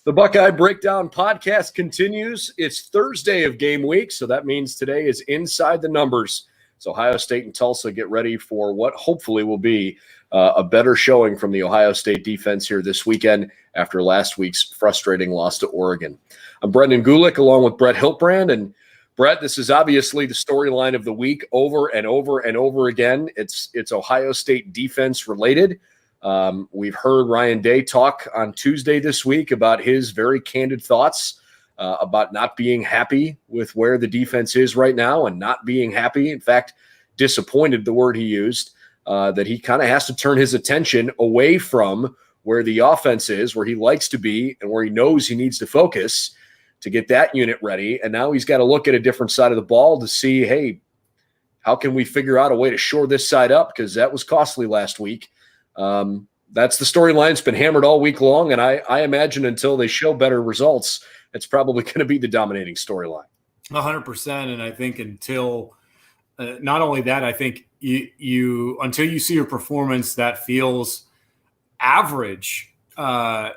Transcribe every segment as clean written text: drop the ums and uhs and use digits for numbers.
The Buckeye Breakdown podcast continues. It's Thursday of game week, so that means today is Inside the Numbers. So Ohio State and Tulsa get ready for what hopefully will be a better showing from the Ohio State defense here this weekend after last week's frustrating loss to Oregon. I'm Brendan Gulick along with Brett Hiltbrand. And Brett, this is obviously the storyline of the week over and over and over again. It's Ohio State defense related. We've heard Ryan Day talk on Tuesday this week about his very candid thoughts about not being happy with where the defense is right now and not being happy. In fact, disappointed, the word he used, that he kind of has to turn his attention away from where the offense is, where he likes to be and where he knows he needs to focus to get that unit ready. And now he's got to look at a different side of the ball to see, hey, how can we figure out a way to shore this side up? Because that was costly last week. That's the storyline. It's been hammered all week long, and I imagine until they show better results, it's probably going to be the dominating storyline. 100%, and I think until not only that, I think you until you see a performance that feels average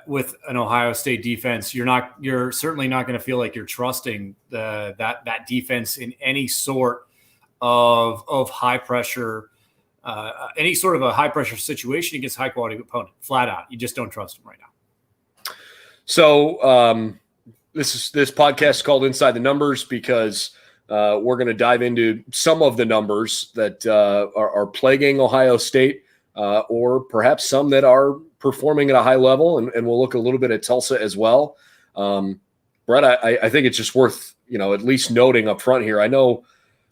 with an Ohio State defense, you're certainly not going to feel like you're trusting that defense in any sort of high pressure. Any sort of a high-pressure situation against a high-quality opponent, flat out. You just don't trust them right now. So this podcast is called Inside the Numbers because we're going to dive into some of the numbers that are plaguing Ohio State or perhaps some that are performing at a high level, and we'll look a little bit at Tulsa as well. Brett, I think it's just worth at least noting up front here. I know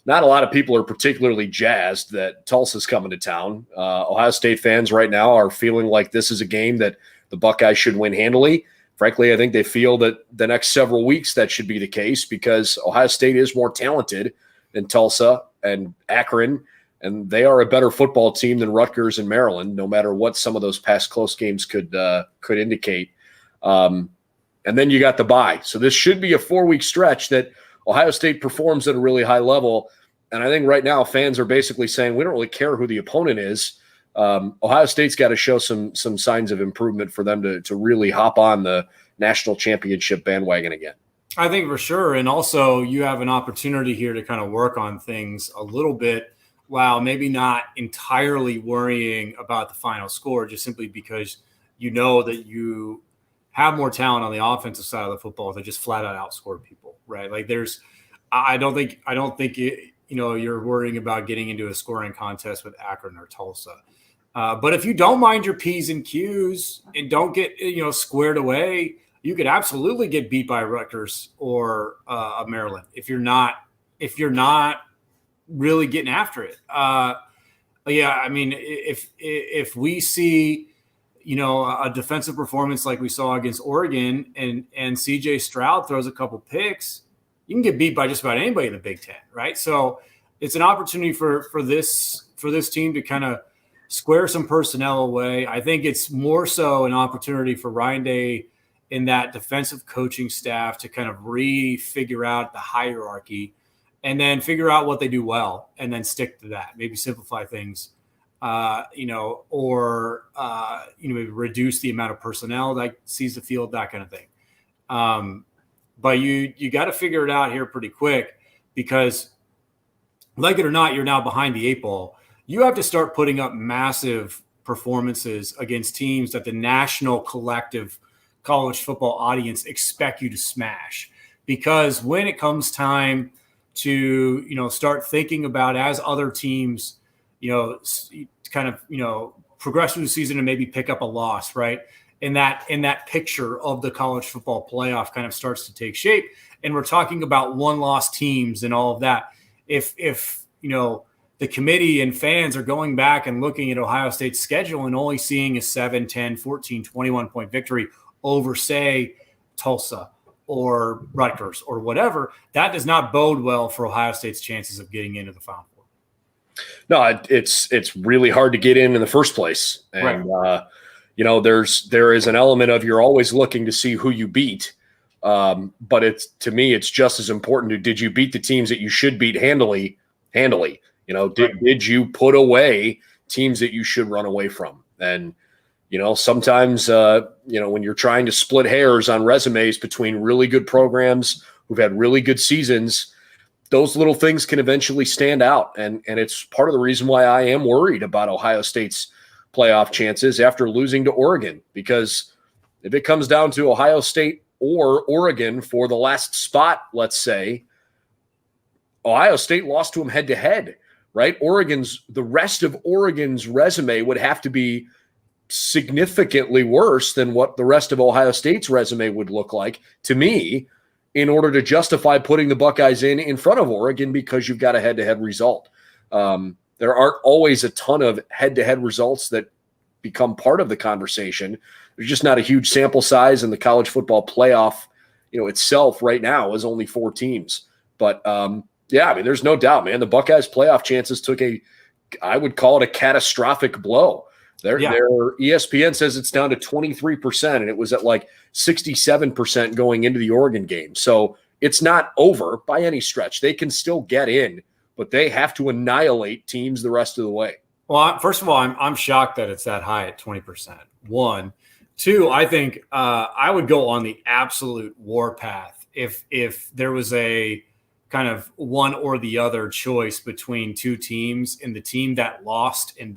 not a lot of people are particularly jazzed that Tulsa's coming to town. Ohio State fans right now are feeling like this is a game that the Buckeyes should win handily. Frankly, I think they feel that the next several weeks that should be the case because Ohio State is more talented than Tulsa and Akron, and they are a better football team than Rutgers and Maryland, no matter what some of those past close games could indicate. And then you got the bye. So this should be a 4-week stretch that Ohio State performs at a really high level, and I think right now fans are basically saying we don't really care who the opponent is. Ohio State's got to show some signs of improvement for them to really hop on the national championship bandwagon again. I think for sure, and also you have an opportunity here to kind of work on things a little bit while maybe not entirely worrying about the final score, just simply because you know that you have more talent on the offensive side of the football that just flat out outscore people, right? Like I don't think you're worrying about getting into a scoring contest with Akron or Tulsa. But if you don't mind your P's and Q's and don't get, squared away, you could absolutely get beat by Rutgers or Maryland if you're not really getting after it. Yeah, I mean, if we see a defensive performance like we saw against Oregon and CJ Stroud throws a couple picks, you can get beat by just about anybody in the Big Ten, right? So it's an opportunity for this team to kind of square some personnel away. I think it's more so an opportunity for Ryan Day and that defensive coaching staff to kind of figure out the hierarchy and then figure out what they do well and then stick to that. Maybe simplify things. Maybe reduce the amount of personnel that sees the field, that kind of thing. But you got to figure it out here pretty quick because, like it or not, you're now behind the 8 ball. You have to start putting up massive performances against teams that the national collective college football audience expect you to smash. Because when it comes time to, start thinking about as other teams, progress through the season and maybe pick up a loss, right? In that picture of the college football playoff kind of starts to take shape. And we're talking about one-loss teams and all of that. If the committee and fans are going back and looking at Ohio State's schedule and only seeing a 7, 10, 14, 21-point victory over, say, Tulsa or Rutgers or whatever, that does not bode well for Ohio State's chances of getting into the Final Four. No, it's really hard to get in the first place. And, right. There is an element of you're always looking to see who you beat. But to me, it's just as important did you beat the teams that you should beat handily? Did you put away teams that you should run away from? And Sometimes, when you're trying to split hairs on resumes between really good programs who've had really good seasons, those little things can eventually stand out. And it's part of the reason why I am worried about Ohio State's playoff chances after losing to Oregon, because if it comes down to Ohio State or Oregon for the last spot, let's say, Ohio State lost to them head to head, right? The rest of Oregon's resume would have to be significantly worse than what the rest of Ohio State's resume would look like to me in order to justify putting the Buckeyes in front of Oregon, because you've got a head-to-head result. There aren't always a ton of head-to-head results that become part of the conversation. There's just not a huge sample size, and the college football playoff, itself right now is only 4 teams. But there's no doubt, man. The Buckeyes' playoff chances took I would call it a catastrophic blow. Their ESPN says it's down to 23%, and it was at like 67% going into the Oregon game. So it's not over by any stretch. They can still get in, but they have to annihilate teams the rest of the way. Well, first of all, I'm shocked that it's that high at 20%. 1. 2, I think I would go on the absolute warpath if there was a kind of one or the other choice between 2 teams, and the team that lost in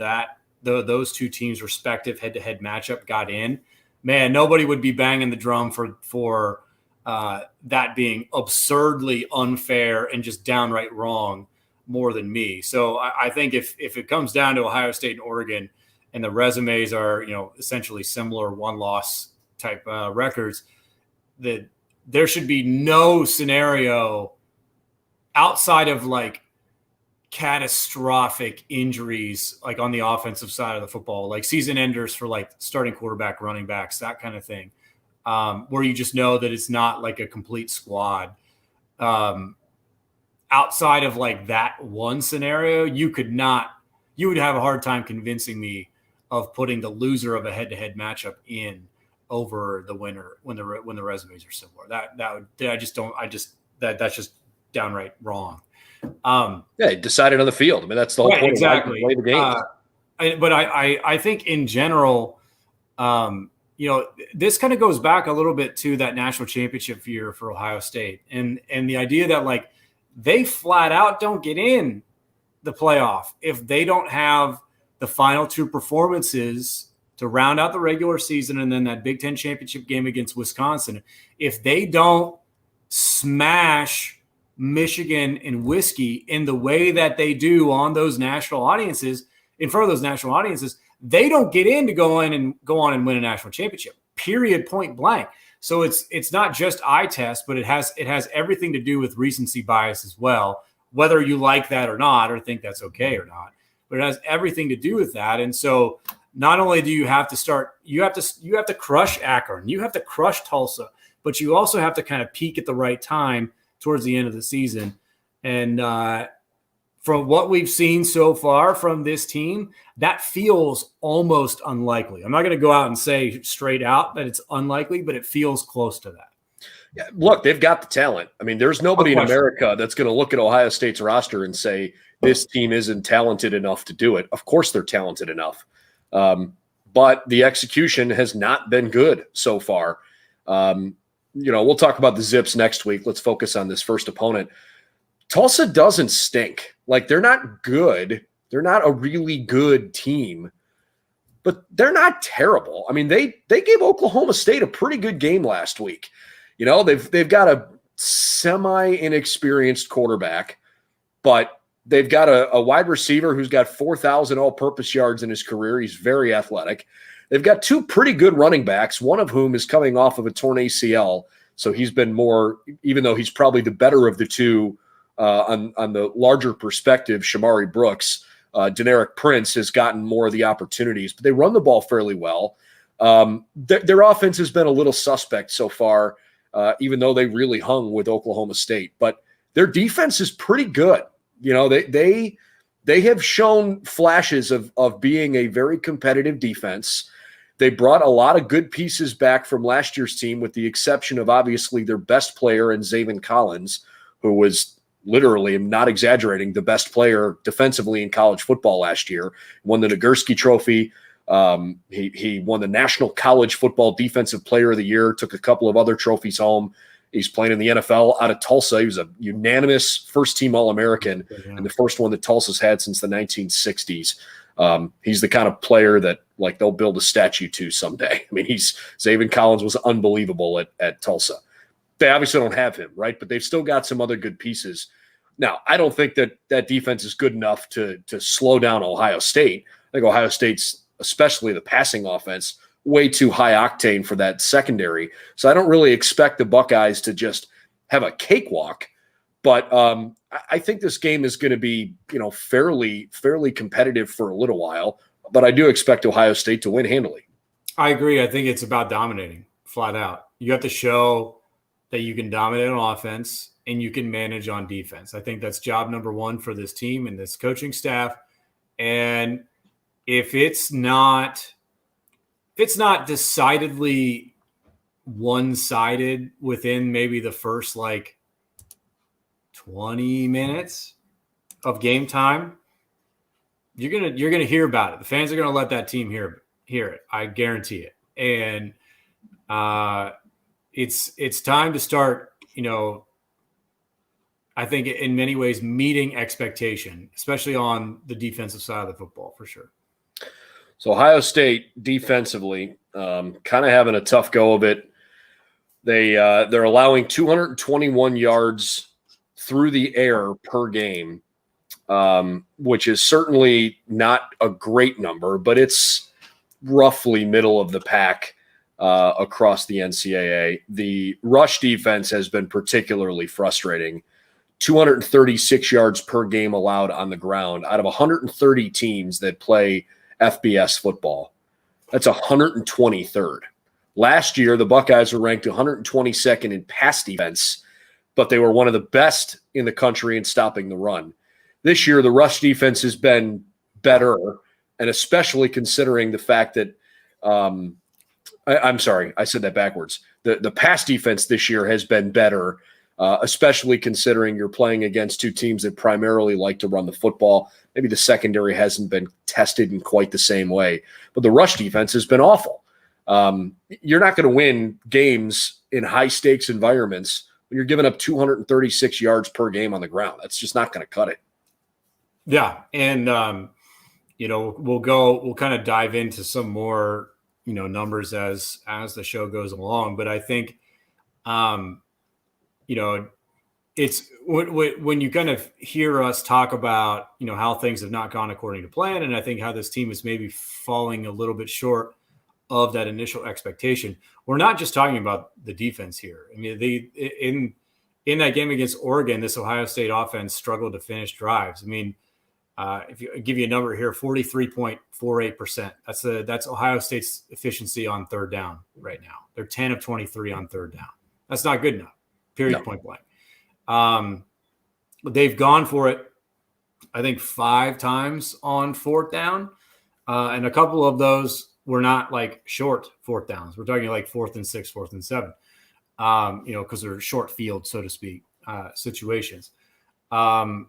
those 2 teams' respective head-to-head matchup got in. Man, nobody would be banging the drum for that being absurdly unfair and just downright wrong more than me. So I think if it comes down to Ohio State and Oregon, and the resumes are essentially similar one-loss type records, that there should be no scenario outside of like catastrophic injuries, like on the offensive side of the football, like season enders for like starting quarterback, running backs, that kind of thing, where you just know that it's not like a complete squad. Outside of like that one scenario, you would have a hard time convincing me of putting the loser of a head-to-head matchup in over the winner when the resumes are similar. That's just downright wrong. Decided on the field. I mean, that's the whole point. Exactly. Of play the game. But I think in general, this kind of goes back a little bit to that national championship year for Ohio State, and the idea that like they flat out don't get in the playoff if they don't have the final 2 performances to round out the regular season, and then that Big Ten championship game against Wisconsin. If they don't smash Michigan and whiskey in the way that they do on those national audiences, in front of those national audiences, they don't get in to go on and win a national championship, period, point blank. So it's not just eye test, but it has everything to do with recency bias as well, whether you like that or not, or think that's okay or not, but it has everything to do with that. And so not only do you have to crush Akron, you have to crush Tulsa, but you also have to kind of peak at the right time towards the end of the season. And from what we've seen so far from this team, that feels almost unlikely. I'm not going to go out and say straight out that it's unlikely, but it feels close to that. Yeah, look, they've got the talent. I mean, there's nobody in America that's going to look at Ohio State's roster and say this team isn't talented enough to do it. Of course they're talented enough. But the execution has not been good so far. We'll talk about the Zips next week. Let's focus on this first opponent. Tulsa doesn't stink. Like, they're not good. They're not a really good team, but they're not terrible. I mean, they gave Oklahoma State a pretty good game last week. They've got a semi-inexperienced quarterback, but they've got a wide receiver who's got 4,000 all-purpose yards in his career. He's very athletic. They've got 2 pretty good running backs, one of whom is coming off of a torn ACL. So he's been more, even though he's probably the better of the 2 on the larger perspective, Shamari Brooks, Deneric Prince has gotten more of the opportunities, but they run the ball fairly well. Their offense has been a little suspect so far, even though they really hung with Oklahoma State. But their defense is pretty good. They have shown flashes of being a very competitive defense. They brought a lot of good pieces back from last year's team, with the exception of obviously their best player in Zaven Collins, who was literally, I'm not exaggerating, the best player defensively in college football last year. Won the Nagurski Trophy. He won the National College Football Defensive Player of the Year, took a couple of other trophies home. He's playing in the NFL out of Tulsa. He was a unanimous first-team All-American and the first one that Tulsa's had since the 1960s. He's the kind of player that like they'll build a statue to someday. I mean, Zaven Collins was unbelievable at Tulsa. They obviously don't have him, right? But they've still got some other good pieces. Now, I don't think that defense is good enough to slow down Ohio State. I think Ohio State's, especially the passing offense, way too high octane for that secondary. So I don't really expect the Buckeyes to just have a cakewalk. But I think this game is going to be, fairly competitive for a little while. But I do expect Ohio State to win handily. I agree. I think it's about dominating flat out. You have to show that you can dominate on offense and you can manage on defense. I think that's job number one for this team and this coaching staff. And if it's not decidedly one-sided within maybe the first 20 minutes of game time, you're gonna hear about it. The fans are gonna let that team hear it. I guarantee it. And it's time to start, I think in many ways meeting expectation, especially on the defensive side of the football, for sure. So Ohio State defensively, kind of having a tough go of it. They're allowing 221 yards through the air per game, which is certainly not a great number, but it's roughly middle of the pack across the NCAA. The rush defense has been particularly frustrating. 236 yards per game allowed on the ground out of 130 teams that play FBS football. That's 123rd. Last year, the Buckeyes were ranked 122nd in pass defense, but they were one of the best in the country in stopping the run. This year, the rush defense has been better, and especially considering the fact that I'm sorry, I said that backwards. The pass defense this year has been better, especially considering you're playing against two teams that primarily like to run the football. Maybe the secondary hasn't been tested in quite the same way, but the rush defense has been awful. You're not going to win games in high-stakes environments when you're giving up 236 yards per game on the ground. That's just not going to cut it. Yeah, and we'll kind of dive into some more numbers as the show goes along, but I think it's when you kind of hear us talk about, how things have not gone according to plan. And I think how this team is maybe falling a little bit short of that initial expectation. We're not just talking about the defense here. I mean, in that game against Oregon, this Ohio State offense struggled to finish drives. I mean, if you give you a number here, 43.48%. That's Ohio State's efficiency on third down right now. They're 10 of 23 on third down. That's not good enough. Period. No. Point blank. They've gone for it, I think, 5 times on fourth down, and a couple of those were not short fourth downs. We're talking 4th and 6, 4th and 7, because they're short field, so to speak, situations. I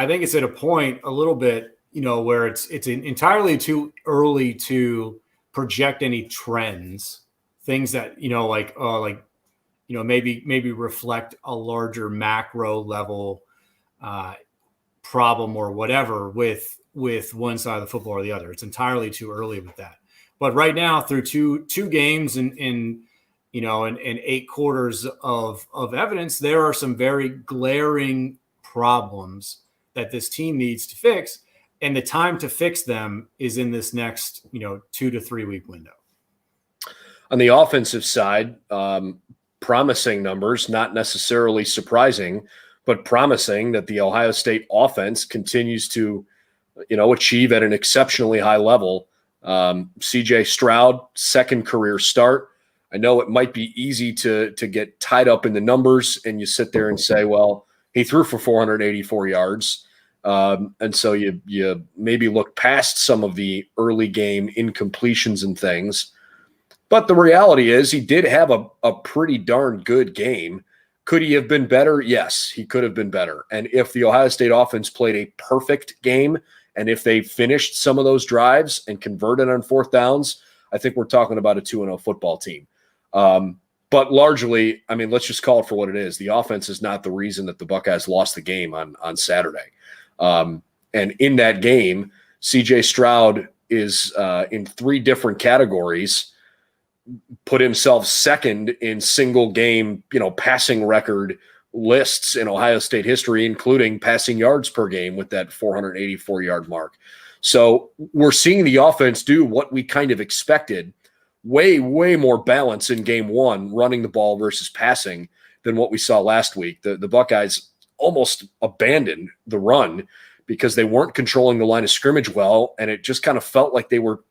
think it's at a point a little bit, where it's entirely too early to project any trends, things that maybe reflect a larger macro level problem or whatever with one side of the football or the other. It's entirely too early with that. But right now, through two games in 8 quarters of evidence, there are some very glaring problems that this team needs to fix, and the time to fix them is in this next 2 to 3 week window. On the offensive side, promising numbers, not necessarily surprising, but promising that the Ohio State offense continues to, achieve at an exceptionally high level. CJ Stroud, second career start. I know it might be easy to get tied up in the numbers, and you sit there and say, well, he threw for 484 yards. And so you maybe look past some of the early game incompletions and things. But the reality is he did have a pretty darn good game. Could he have been better? Yes, he could have been better. And if the Ohio State offense played a perfect game And if they finished some of those drives and converted on fourth downs, I think we're talking about a 2-0 football team. But largely, I mean, let's just call it for what it is. The offense is not the reason that the Buckeyes lost the game on Saturday. And in that game, C.J. Stroud is in 3 different categories, put himself second in single game, passing record lists in Ohio State history, including passing yards per game with that 484-yard mark. So we're seeing the offense do what we kind of expected, way more balance in game 1, running the ball versus passing, than what we saw last week. The Buckeyes almost abandoned the run because they weren't controlling the line of scrimmage well, and it just kind of felt like they were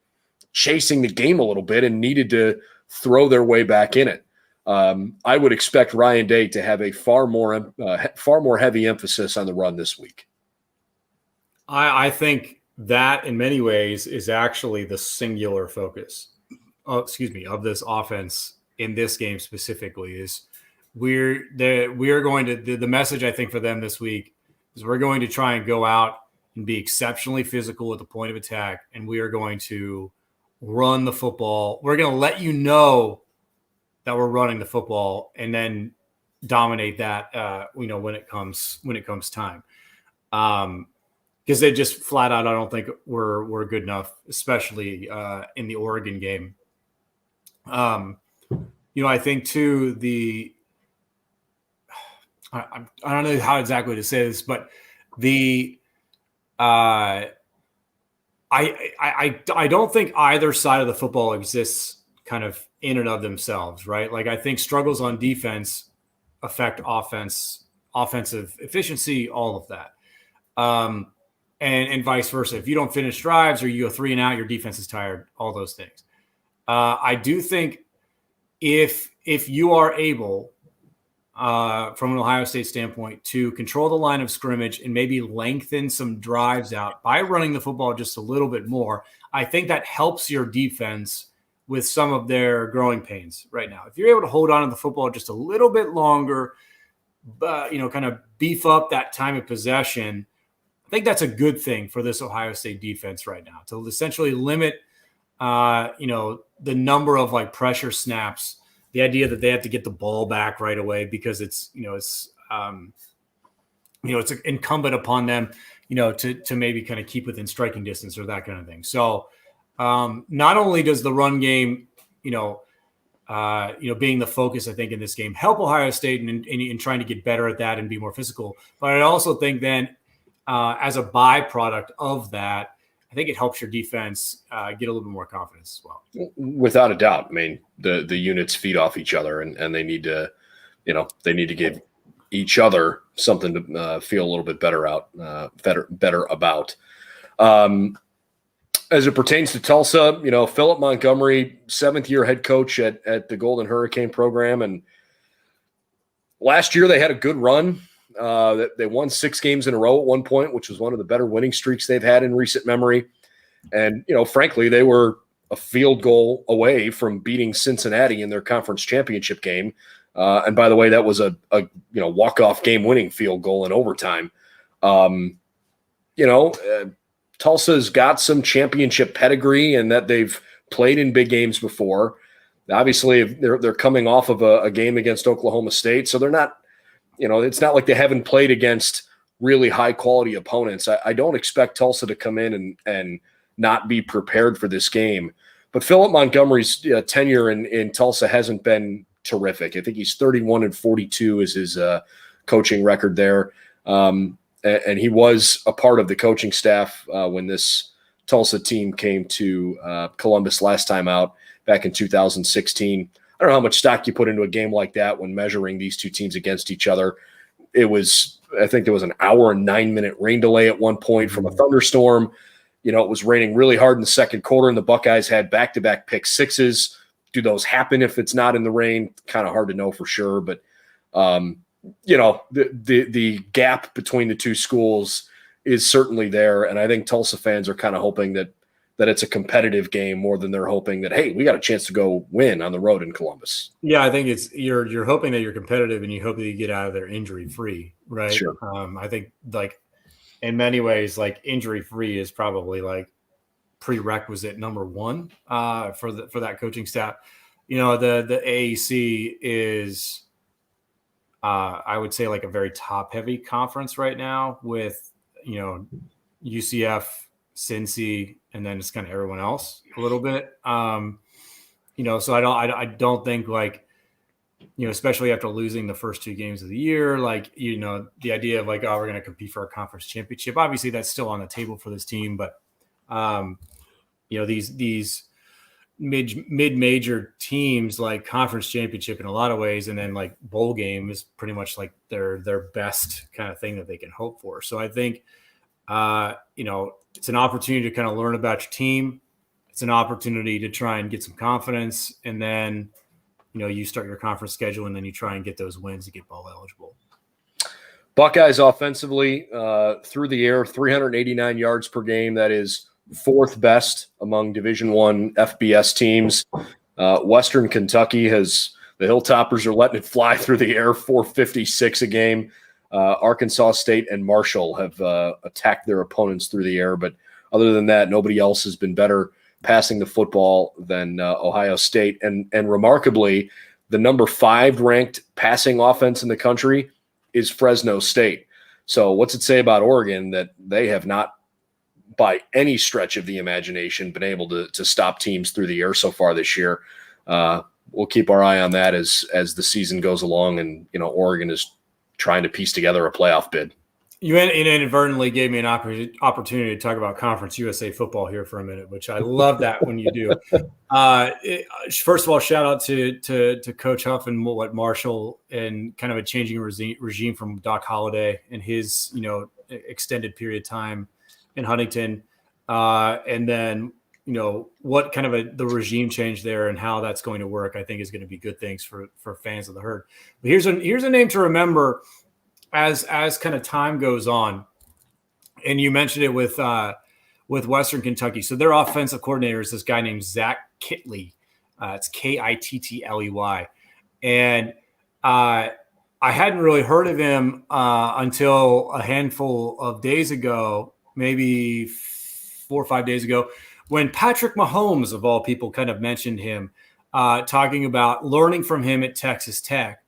chasing the game a little bit and needed to throw their way back in it. I would expect Ryan Day to have a far more heavy emphasis on the run this week. I think that in many ways is actually the singular focus of this offense in this game specifically. Is the message I think for them this week is we're going to try and go out and be exceptionally physical at the point of attack, and we are going to run the football. We're going to let you know that we're running the football, and then dominate that. When it comes time, because they just flat out, I don't think we're good enough, especially in the Oregon game. I think too I don't know how exactly to say this, but I don't think either side of the football exists kind of in and of themselves, right? Like, I think struggles on defense affect offensive efficiency, all of that. And vice versa. If you don't finish drives or you go 3 and out, your defense is tired, all those things. I do think if you are able, from an Ohio State standpoint, to control the line of scrimmage and maybe lengthen some drives out by running the football just a little bit more, I think that helps your defense with some of their growing pains right now. If you're able to hold on to the football just a little bit longer, but kind of beef up that time of possession, I think that's a good thing for this Ohio State defense right now, to essentially limit the number of like pressure snaps, the idea that they have to get the ball back right away because it's incumbent upon them, to maybe kind of keep within striking distance or that kind of thing. So not only does the run game, being the focus, I think, in this game, help Ohio State in trying to get better at that and be more physical, but I also think then as a byproduct of that, I think it helps your defense get a little bit more confidence as well. Without a doubt. I mean, the units feed off each other, and they need to, give each other something to feel a little bit better about. As it pertains to Tulsa, Philip Montgomery, 7th-year head coach at the Golden Hurricane program, and last year they had a good run. They won 6 games in a row at one point, which was one of the better winning streaks they've had in recent memory. And, frankly, they were a field goal away from beating Cincinnati in their conference championship game. And by the way, that was a walk-off game-winning field goal in overtime. Tulsa's got some championship pedigree and that they've played in big games before. Obviously, they're coming off of a game against Oklahoma State, so they're not – it's not like they haven't played against really high-quality opponents. I don't expect Tulsa to come in and not be prepared for this game. But Philip Montgomery's tenure in Tulsa hasn't been terrific. I think he's 31-42 is his coaching record there. And he was a part of the coaching staff when this Tulsa team came to Columbus last time out back in 2016. I don't know how much stock you put into a game like that when measuring these two teams against each other. I think there was an hour and 9-minute rain delay at one point from a thunderstorm. It was raining really hard in the second quarter, and the Buckeyes had back-to-back pick sixes. Do those happen if it's not in the rain? Kind of hard to know for sure, but the gap between the two schools is certainly there, and I think Tulsa fans are kind of hoping that it's a competitive game more than they're hoping that, hey, we got a chance to go win on the road in Columbus. Yeah, I think it's you're hoping that you're competitive and you hope that you get out of there injury free, right? Sure. I think like in many ways, like injury free is probably like prerequisite number one for that coaching staff. You know, the AAC is, I would say, like a very top heavy conference right now with, you know, UCF, Cincy, and then it's kind of everyone else a little bit. You know, so I don't think, like, you know, especially after losing the first 2 games of the year, like, you know, the idea of like, oh, we're going to compete for a conference championship. Obviously that's still on the table for this team, but you know, these mid-major teams, like conference championship in a lot of ways, and then like bowl game is pretty much like their best kind of thing that they can hope for. So I think, you know, it's an opportunity to kind of learn about your team. It's an opportunity to try and get some confidence, and then, you know, you start your conference schedule and then you try and get those wins to get bowl eligible. Buckeyes offensively, through the air, 389 yards per game. That is 4th best among Division I FBS teams. Western Kentucky the Hilltoppers are letting it fly through the air, 456 a game. Arkansas State and Marshall have attacked their opponents through the air, but other than that, nobody else has been better passing the football than Ohio State. And remarkably, the number 5 ranked passing offense in the country is Fresno State. So what's it say about Oregon that they have not, by any stretch of the imagination, been able to stop teams through the air so far this year? We'll keep our eye on that as the season goes along, and, you know, Oregon is trying to piece together a playoff bid. You inadvertently gave me an opportunity to talk about Conference USA football here for a minute, which I love that when you do. First of all, shout out to Coach Huff and what Marshall, and kind of a changing regime from Doc Holliday and his, you know, extended period of time in Huntington, and then, you know, what kind of the regime change there and how that's going to work, I think is going to be good things for fans of the Herd. But here's a name to remember as kind of time goes on, and you mentioned it with Western Kentucky. So their offensive coordinator is this guy named Zach Kittley. It's Kittley, and I hadn't really heard of him until a handful of days ago, maybe 4 or 5 days ago, when Patrick Mahomes, of all people, kind of mentioned him, talking about learning from him at Texas Tech.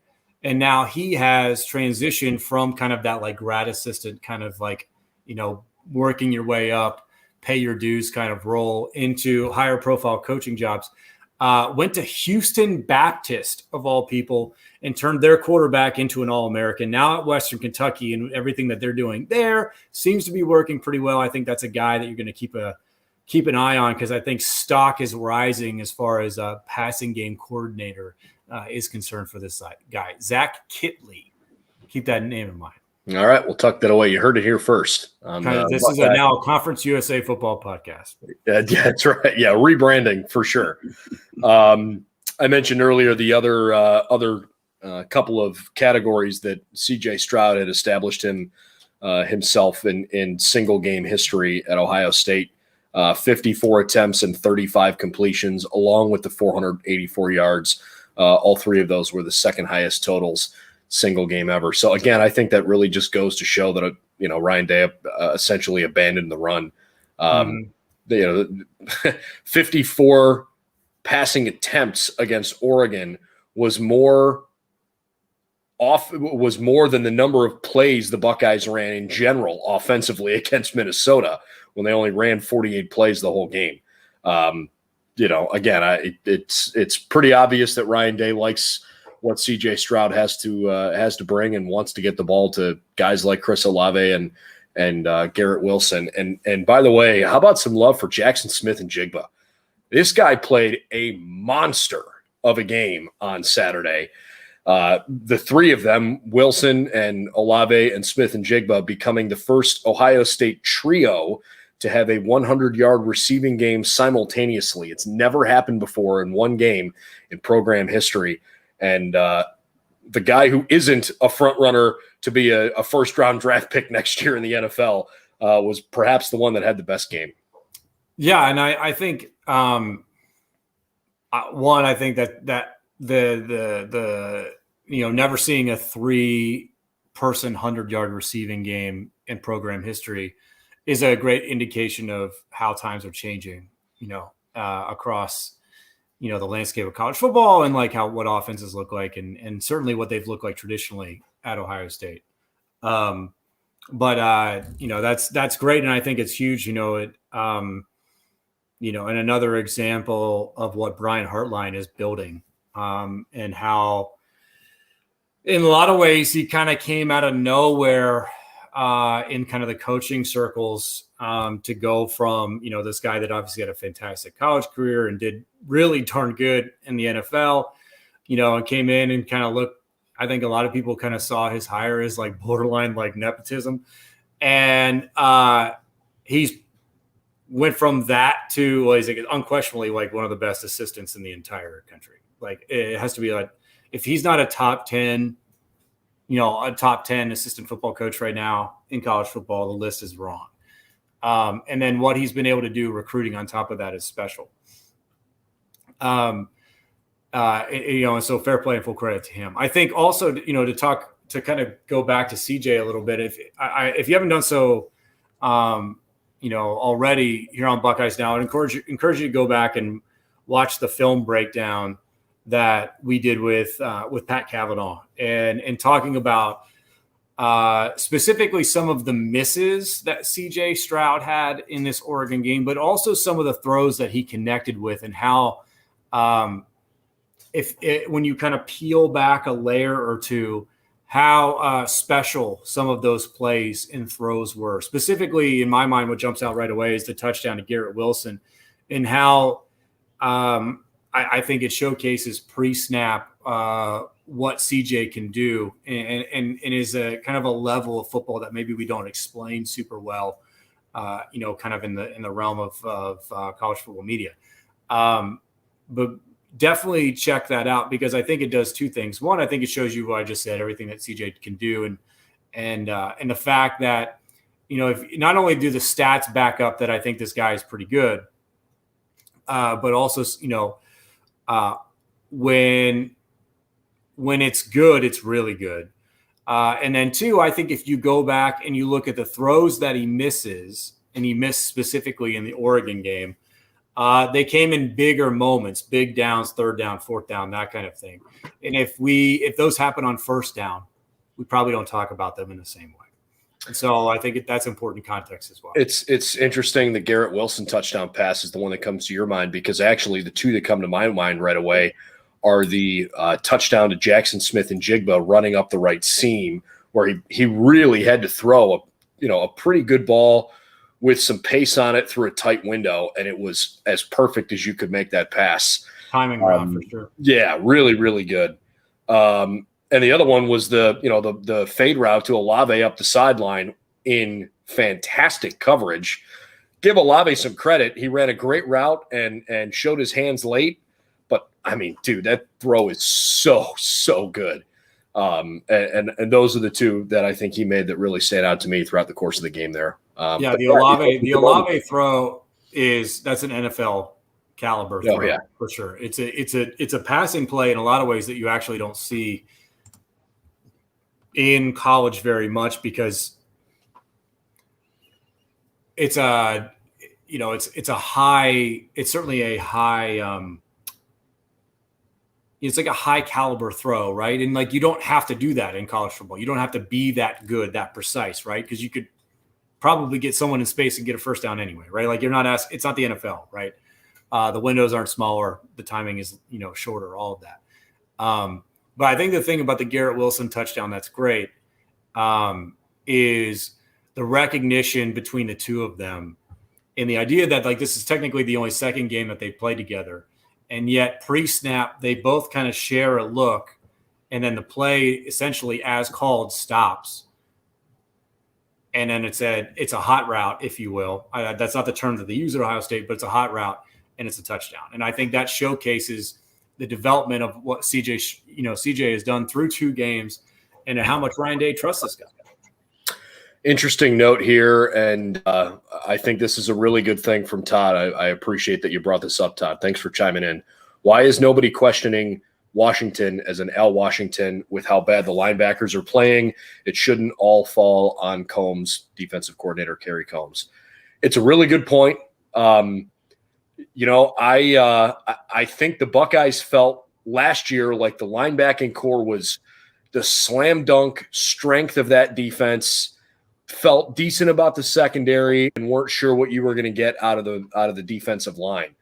And now he has transitioned from kind of that like grad assistant kind of like, you know, working your way up, pay your dues kind of role into higher profile coaching jobs. Went to Houston Baptist, of all people, and turned their quarterback into an All-American. Now at Western Kentucky, and everything that they're doing there seems to be working pretty well. I think that's a guy that you're going to keep an eye on, because I think stock is rising as far as a passing game coordinator is concerned for this guy, Zach Kittley. Keep that name in mind. All right, we'll tuck that away. You heard it here first. This is now a Conference USA football podcast. Yeah, that's right. Yeah, rebranding for sure. I mentioned earlier the other couple of categories that CJ Stroud had established himself in single game history at Ohio State. 54 attempts and 35 completions, along with the 484 yards. All 3 of those were the second highest totals single game ever. So again, I think that really just goes to show that, you know, Ryan Day essentially abandoned the run. You know, 54 passing attempts against Oregon was more than the number of plays the Buckeyes ran in general offensively against Minnesota, when they only ran 48 plays the whole game. You know, again, it's pretty obvious that Ryan Day likes what CJ Stroud has to bring, and wants to get the ball to guys like Chris Olave and Garrett Wilson. And by the way, how about some love for Jackson Smith-Njigba? This guy played a monster of a game on Saturday. The 3 of them, Wilson and Olave and Smith-Njigba, becoming the first Ohio State trio to have a 100-yard receiving game simultaneously. It's never happened before in one game in program history. And the guy who isn't a front runner to be a first-round draft pick next year in the NFL was perhaps the one that had the best game. Yeah, and I think I think that the you know, never seeing a 3-person 100-yard receiving game and program history is a great indication of how times are changing, across, the landscape of college football and like what offenses look like and certainly what they've looked like traditionally at Ohio State. But that's great. And I think it's huge, and another example of what Brian Hartline is building, and how in a lot of ways he kind of came out of nowhere in kind of the coaching circles, to go from, this guy that obviously had a fantastic college career and did really darn good in the NFL, and came in and kind of looked, I think a lot of people kind of saw his hire as like borderline like nepotism. And he's went from that to, well, he's like unquestionably like one of the best assistants in the entire country. Like it has to be like, if he's not a top 10 assistant football coach right now in college football, the list is wrong. And then what he's been able to do recruiting on top of that is special. And so fair play and full credit to him. I think also, to kind of go back to CJ a little bit, if you haven't done so, already here on Buckeyes Now, I'd encourage you to go back and watch the film breakdown that we did with Pat Cavanaugh and talking about specifically some of the misses that CJ Stroud had in this Oregon game, but also some of the throws that he connected with and how when you kind of peel back a layer or two, how special some of those plays and throws were. Specifically, in my mind, what jumps out right away is the touchdown to Garrett Wilson, and how I think it showcases pre-snap what CJ can do, and is a kind of a level of football that maybe we don't explain super well, kind of in the realm of college football media. But definitely check that out, because I think it does two things. One, I think it shows you what I just said, everything that CJ can do, and the fact that, if not only do the stats back up that I think this guy is pretty good, but also, when it's good, it's really good. And then two, I think if you go back and you look at the throws that he misses, and he missed specifically in the Oregon game, they came in bigger moments, big downs, third down, fourth down, that kind of thing. And if those happen on first down, we probably don't talk about them in the same way. And so I think that's important context as well. It's interesting. The Garrett Wilson touchdown pass is the one that comes to your mind, because actually the two that come to my mind right away are the touchdown to Jackson Smith and Jigba running up the right seam, where he really had to throw a pretty good ball with some pace on it through a tight window, and it was as perfect as you could make that pass. Timing round for sure. Yeah, really, really good. And the other one was the fade route to Olave up the sideline in fantastic coverage. Give Olave some credit. He ran a great route and showed his hands late. But, I mean, dude, that throw is so good. And those are the two that I think he made that really stand out to me throughout the course of the game there. The Olave throw that's an NFL caliber throw for sure. It's a passing play in a lot of ways that you actually don't see in college very much, because it's certainly a high it's like a high caliber throw, right? And like, you don't have to do that in college football. You don't have to be that good, that precise, right? Because you could probably get someone in space and get a first down anyway, right? Like, it's not the NFL, right? The windows aren't smaller. The timing is, shorter, all of that. But I think the thing about the Garrett Wilson touchdown that's great is the recognition between the two of them, and the idea that, like, this is technically the only second game that they played together. And yet pre-snap, they both kind of share a look, and then the play essentially, as called, stops. And then it's a hot route, if you will. That's not the term that they use at Ohio State, but it's a hot route, and it's a touchdown. And I think that showcases the development of what CJ has done through two games, and how much Ryan Day trusts this guy. Interesting note here, and I think this is a really good thing from Todd. I appreciate that you brought this up, Todd. Thanks for chiming in. Why is nobody questioning Washington as an Al Washington with how bad the linebackers are playing. It shouldn't all fall on Combs, defensive coordinator Kerry Combs. It's a really good point. I think the Buckeyes felt last year like the linebacking core was the slam dunk strength of that defense. Felt decent about the secondary and weren't sure what you were going to get out of the defensive line.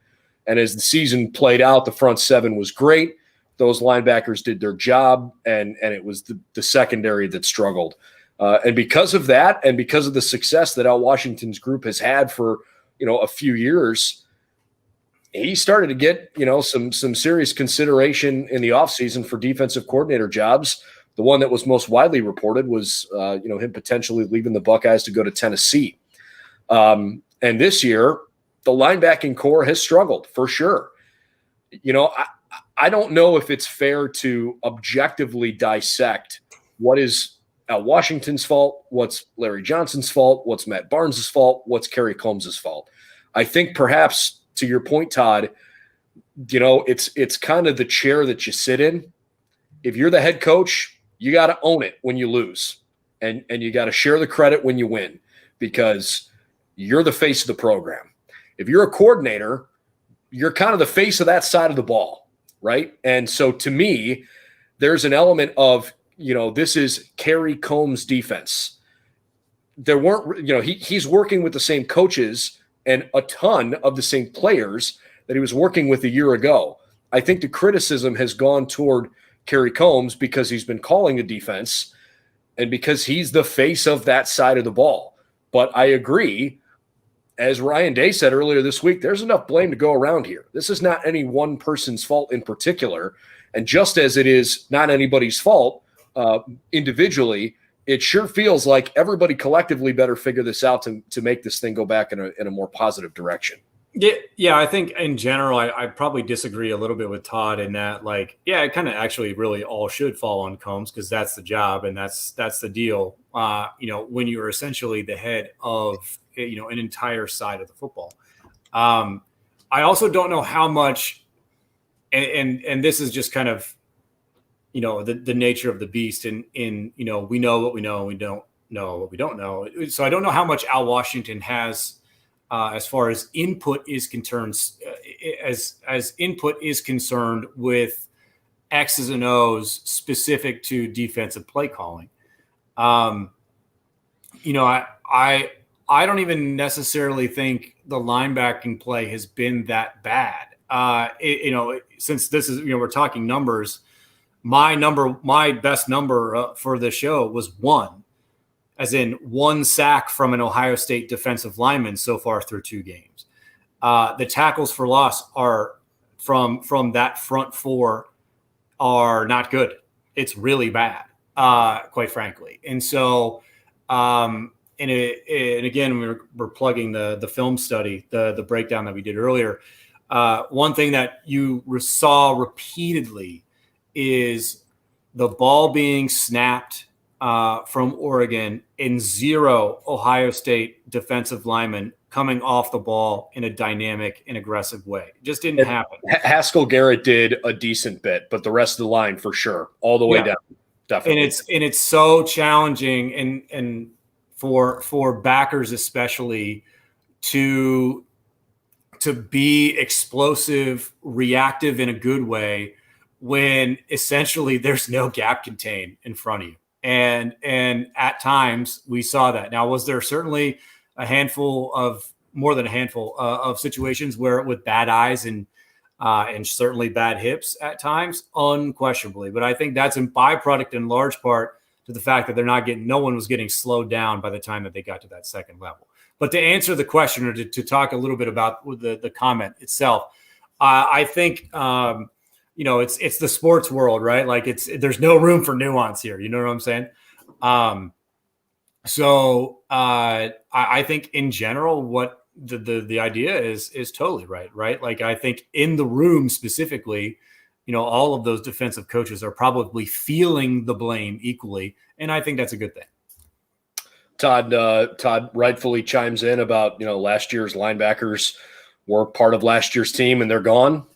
And as the season played out, the front seven was great. Those linebackers did their job, and it was the secondary that struggled. And because of that, and because of the success that Al Washington's group has had for a few years, he started to get some serious consideration in the offseason for defensive coordinator jobs. The one that was most widely reported was, him potentially leaving the Buckeyes to go to Tennessee. And this year, the linebacking core has struggled for sure. I don't know if it's fair to objectively dissect what is Al Washington's fault, what's Larry Johnson's fault, what's Matt Barnes' fault, what's Kerry Combs' fault. I think perhaps, to your point, Todd, it's kind of the chair that you sit in. If you're the head coach, you got to own it when you lose, and you got to share the credit when you win, because you're the face of the program. If you're a coordinator, you're kind of the face of that side of the ball, right? And so to me, there's an element of, this is Kerry Combs' defense. There weren't, he's working with the same coaches and a ton of the same players that he was working with a year ago. I think the criticism has gone toward Kerry Combs because he's been calling the defense and because he's the face of that side of the ball. But I agree, as Ryan Day said earlier this week, there's enough blame to go around here. This is not any one person's fault in particular. And just as it is not anybody's fault individually, it sure feels like everybody collectively better figure this out to make this thing go back in a more positive direction. Yeah, I think in general, I probably disagree a little bit with Todd in that, it kind of actually really all should fall on Combs because that's the job and that's the deal. When you're essentially the head of an entire side of the football. I also don't know how much, and this is just kind of the nature of the beast. And we know what we know and we don't know what we don't know. So I don't know how much Al Washington has. As far as input is concerned, as input is concerned with X's and O's specific to defensive play calling. I don't even necessarily think the linebacking play has been that bad. Since this is, we're talking numbers, my best number for the show was 1. As in 1 sack from an Ohio State defensive lineman so far through 2 games. The tackles for loss are from that front 4 are not good. It's really bad, quite frankly. And so, and again, we're plugging the film study, the breakdown that we did earlier. One thing that you saw repeatedly is the ball being snapped from Oregon and 0 Ohio State defensive linemen coming off the ball in a dynamic and aggressive way. It just didn't happen. Haskell Garrett did a decent bit, but the rest of the line for sure, all the way down. Definitely. And it's so challenging and for backers especially to be explosive, reactive in a good way when essentially there's no gap contain in front of you. And at times we saw that. Now, was there certainly more than a handful of situations where with bad eyes and certainly bad hips at times? Unquestionably. But I think that's a byproduct in large part to the fact that no one was getting slowed down by the time that they got to that second level. But to answer the question or to talk a little bit about the comment itself, I think it's the sports world, right? There's no room for nuance here. You know what I'm saying? So I think in general, what the idea is totally right? I think in the room specifically, all of those defensive coaches are probably feeling the blame equally. And I think that's a good thing. Todd rightfully chimes in about, last year's linebackers were part of last year's team and they're gone.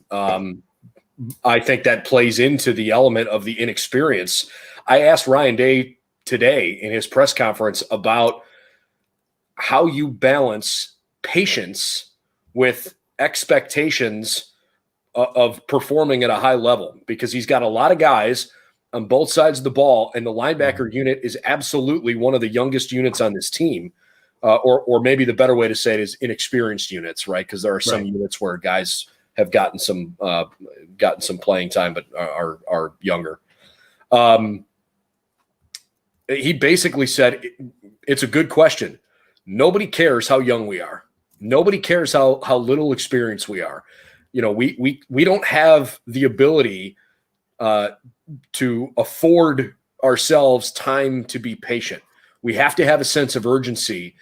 I think that plays into the element of the inexperience. I asked Ryan Day today in his press conference about how you balance patience with expectations of performing at a high level, because he's got a lot of guys on both sides of the ball, and the linebacker unit is absolutely one of the youngest units on this team, or maybe the better way to say it is inexperienced units, right? Because there are some units where guys have gotten some playing time, but are younger. He basically said, it's a good question. Nobody cares how young we are. Nobody cares how little experience we are. You know, we don't have the ability to afford ourselves time to be patient. We have to have a sense of urgency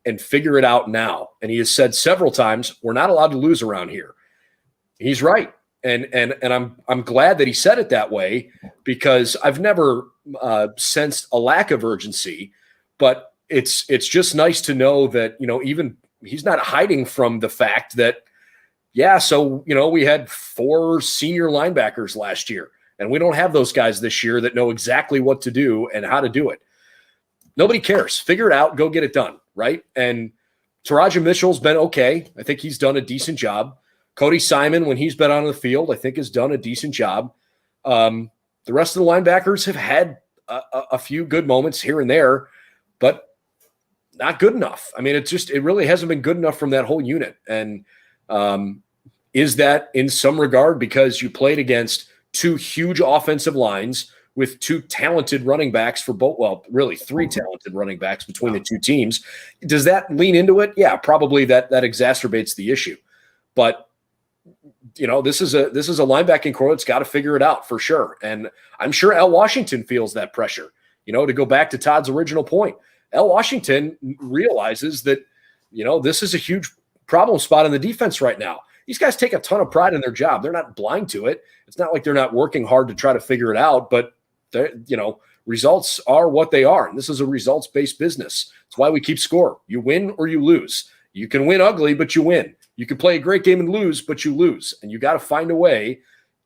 and figure it out now. And he has said several times, we're not allowed to lose around here. He's right. And I'm glad that he said it that way, because I've never sensed a lack of urgency, but it's just nice to know that, you know, even he's not hiding from the fact that, so, you know, we had 4 senior linebackers last year, and we don't have those guys this year that know exactly what to do and how to do it. Nobody cares. Figure it out. Go get it done, right? And Taraja Mitchell's been okay. I think he's done a decent job. Cody Simon, when he's been on the field, I think has done a decent job. The rest of the linebackers have had a few good moments here and there, but not good enough. I mean, it really hasn't been good enough from that whole unit. And is that in some regard because you played against 2 huge offensive lines with 2 talented running backs for both, well, really 3 talented running backs between the 2 teams? Does that lean into it? Yeah, probably that exacerbates the issue. But you know, this is a linebacking core that's got to figure it out for sure. And I'm sure Al Washington feels that pressure. You know, to go back to Todd's original point, Al Washington realizes that, you know, this is a huge problem spot in the defense right now. These guys take a ton of pride in their job. They're not blind to it. It's not like they're not working hard to try to figure it out, but you know, results are what they are. And this is a results-based business. It's why we keep score. You win or you lose. You can win ugly, but you win. You can play a great game and lose, but you lose. And you got to find a way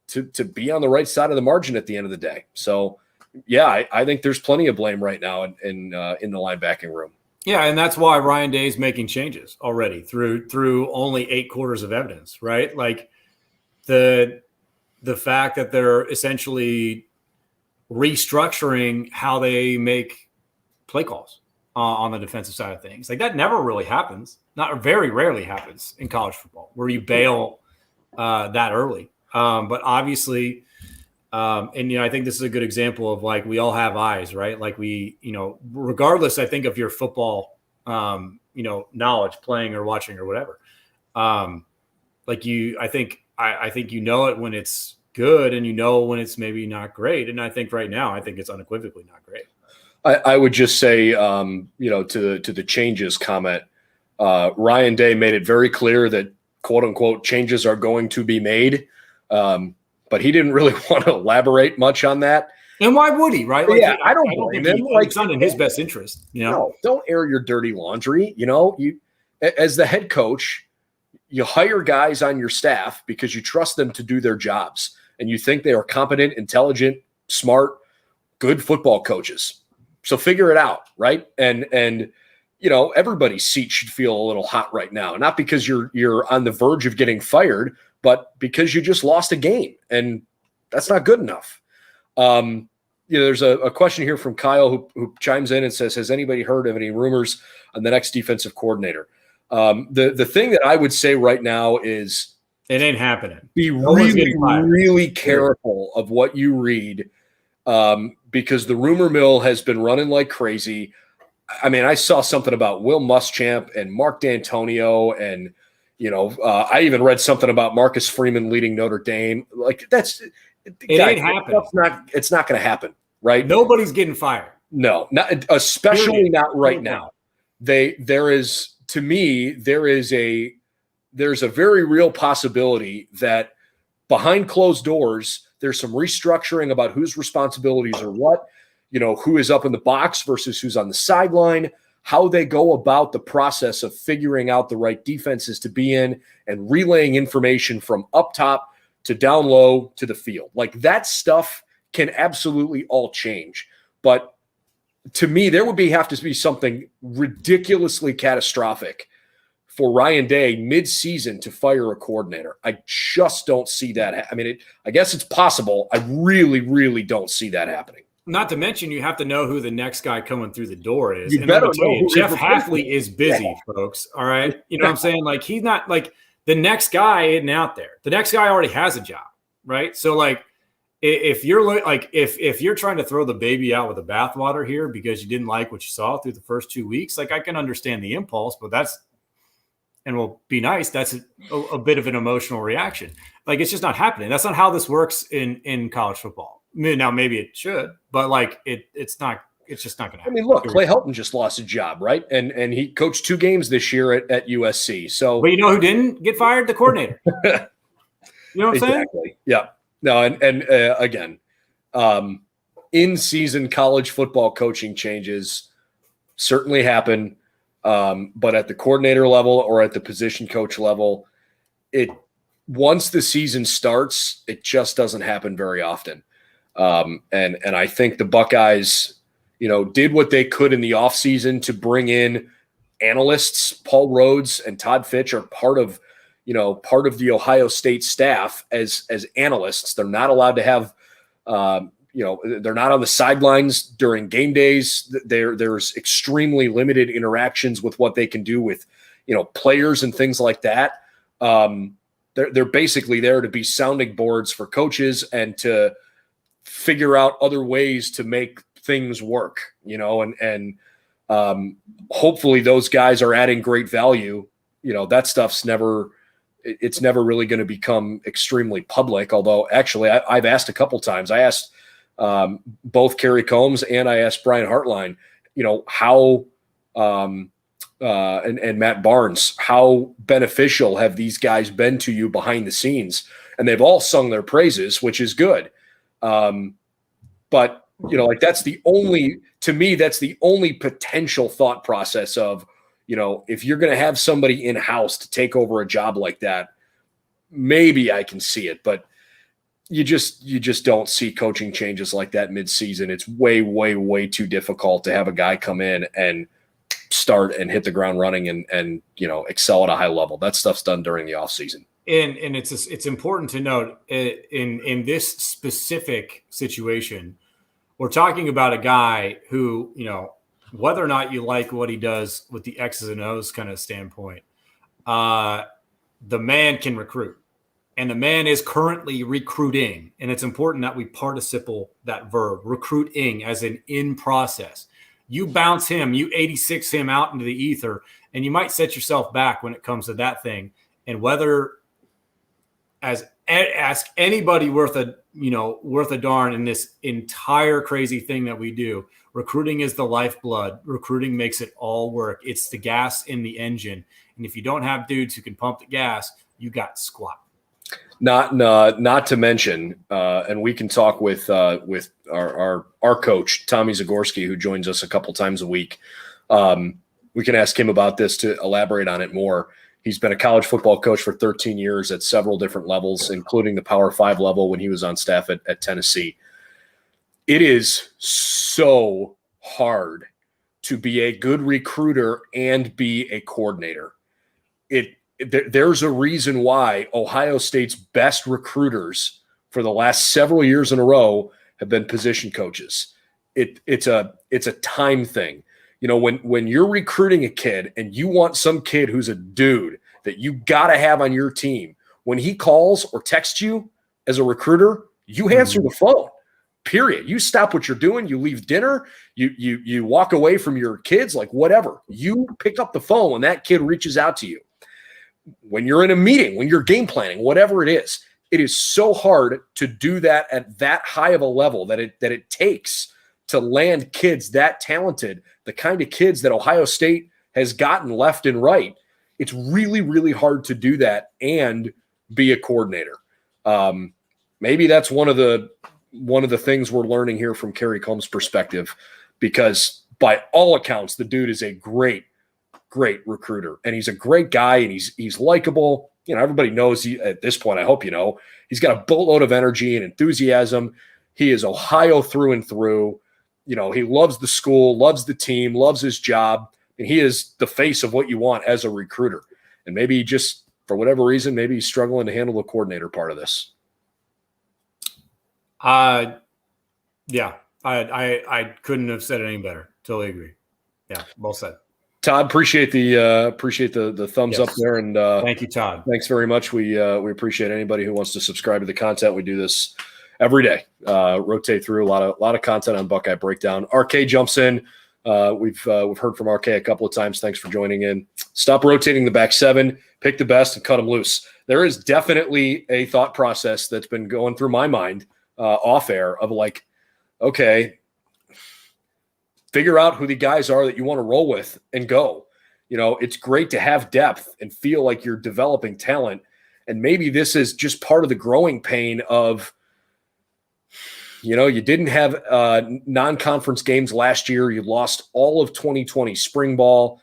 to be on the right side of the margin at the end of the day. So, yeah, I think there's plenty of blame right now in the linebacking room. Yeah, and that's why Ryan Day is making changes already through only 8 quarters of evidence, right? Like the fact that they're essentially restructuring how they make play calls on the defensive side of things. Like that never really happens. Not very rarely happens in college football where you bail that early. But obviously, and, you know, I think this is a good example of like, we all have eyes, right? Like we, you know, regardless, I think of your football, you know, knowledge, playing or watching or whatever. Like I think, you know, it when it's good and you know, when it's maybe not great. And I think right now, I think it's unequivocally not great. I would just say, you know, to the changes comment, Ryan Day made it very clear that quote unquote changes are going to be made. But he didn't really want to elaborate much on that. And why would he, right? Like, yeah, I don't blame him. Like, it's not in his best interest. You know? No, don't air your dirty laundry. You know, you as the head coach, you hire guys on your staff because you trust them to do their jobs. And you think they are competent, intelligent, smart, good football coaches. So figure it out, right? And you know, everybody's seat should feel a little hot right now. Not because you're on the verge of getting fired, but because you just lost a game, and that's not good enough. You know, there's a question here from Kyle who chimes in and says, has anybody heard of any rumors on the next defensive coordinator? The thing that I would say right now is it ain't happening. Be really careful of what you read, because the rumor mill has been running like crazy. I mean, I saw something about Will Muschamp and Mark D'Antonio, and you know, I even read something about Marcus Freeman leading Notre Dame. Like it ain't happening. It's not going to happen, right? Nobody's getting fired. No, not especially not right now. There's a very real possibility that behind closed doors, there's some restructuring about whose responsibilities are what, you know, who is up in the box versus who's on the sideline, how they go about the process of figuring out the right defenses to be in and relaying information from up top to down low to the field. Like that stuff can absolutely all change. But to me, there would have to be something ridiculously catastrophic for Ryan Day mid-season to fire a coordinator. I just don't see that. I mean, I guess it's possible. I really, really don't see that happening. Not to mention, you have to know who the next guy coming through the door is. You better know who Jeff Hafley is busy, folks. All right. You know what I'm saying? Like, he's not like the next guy isn't out there. The next guy already has a job. Right. So, like, if you're trying to throw the baby out with the bathwater here because you didn't like what you saw through the first 2 weeks, like, I can understand the impulse, but and we'll be nice, that's a bit of an emotional reaction. Like, it's just not happening. That's not how this works in college football. Now, maybe it should, but like it's not. It's just not going to happen. I mean, look, Clay Helton just lost a job, right? And he coached 2 games this year at USC. So, but you know who didn't get fired? The coordinator. You know what I'm saying? Exactly. Yeah. No, and again, in-season college football coaching changes certainly happen, but at the coordinator level or at the position coach level, once the season starts, it just doesn't happen very often. And I think the Buckeyes, did what they could in the offseason to bring in analysts. Paul Rhodes and Todd Fitch are part of the Ohio State staff as analysts. They're not allowed to have, they're not on the sidelines during game days. There's extremely limited interactions with what they can do with, players and things like that. They're basically there to be sounding boards for coaches and to figure out other ways to make things work, and hopefully those guys are adding great value. That stuff's never really going to become extremely public. Although actually I've asked a couple times. I asked both Kerry Combs and I asked Brian Hartline, how and Matt Barnes, how beneficial have these guys been to you behind the scenes? And they've all sung their praises, which is good. But that's the only potential thought process of, if you're going to have somebody in-house to take over a job like that, maybe I can see it, but you just don't see coaching changes like that mid-season. It's way, way, way too difficult to have a guy come in and start and hit the ground running and excel at a high level. That stuff's done during the offseason. And it's important to note in this specific situation, we're talking about a guy who, whether or not you like what he does with the X's and O's kind of standpoint, the man can recruit, and the man is currently recruiting. And it's important that we participle that verb, recruiting, as in process. You bounce him, you 86 him out into the ether, and you might set yourself back when it comes to that thing. And whether ask anybody worth a darn in this entire crazy thing that we do. Recruiting is the lifeblood. Recruiting makes it all work. It's the gas in the engine. And if you don't have dudes who can pump the gas, you got squat. Not to mention, and we can talk with our coach, Tommy Zagorski, who joins us a couple times a week. We can ask him about this to elaborate on it more. He's been a college football coach for 13 years at several different levels, including the Power 5 level when he was on staff at Tennessee. It is so hard to be a good recruiter and be a coordinator. There's a reason why Ohio State's best recruiters for the last several years in a row have been position coaches. It's a time thing. When you're recruiting a kid and you want some kid who's a dude that you got to have on your team, when he calls or texts you as a recruiter, you answer the phone, period. You stop what you're doing. You leave dinner. You walk away from your kids, like whatever. You pick up the phone when that kid reaches out to you. When you're in a meeting, when you're game planning, whatever it is so hard to do that at that high of a level that it takes to land kids that talented, the kind of kids that Ohio State has gotten left and right. It's really, really hard to do that and be a coordinator. Maybe that's one of the things we're learning here from Kerry Combs' perspective, because by all accounts, the dude is a great recruiter, and he's a great guy, and he's likable. everybody knows at this point, I hope he's got a boatload of energy and enthusiasm. He is Ohio through and through. He loves the school, loves the team, loves his job, and he is the face of what you want as a recruiter. And maybe just for whatever reason, maybe he's struggling to handle the coordinator part of this. Yeah, I couldn't have said it any better. Totally agree. Yeah, well said. Todd, appreciate the thumbs up there, and thank you, Todd. Thanks very much. We appreciate anybody who wants to subscribe to the content. We do this every day. Rotate through a lot of content on Buckeye Breakdown. RK jumps in. We've heard from RK a couple of times. Thanks for joining in. Stop rotating the back seven. Pick the best and cut them loose. There is definitely a thought process that's been going through my mind off air of like, okay, figure out who the guys are that you want to roll with and go. It's great to have depth and feel like you're developing talent. And maybe this is just part of the growing pain of, you didn't have non-conference games last year. You lost all of 2020 spring ball.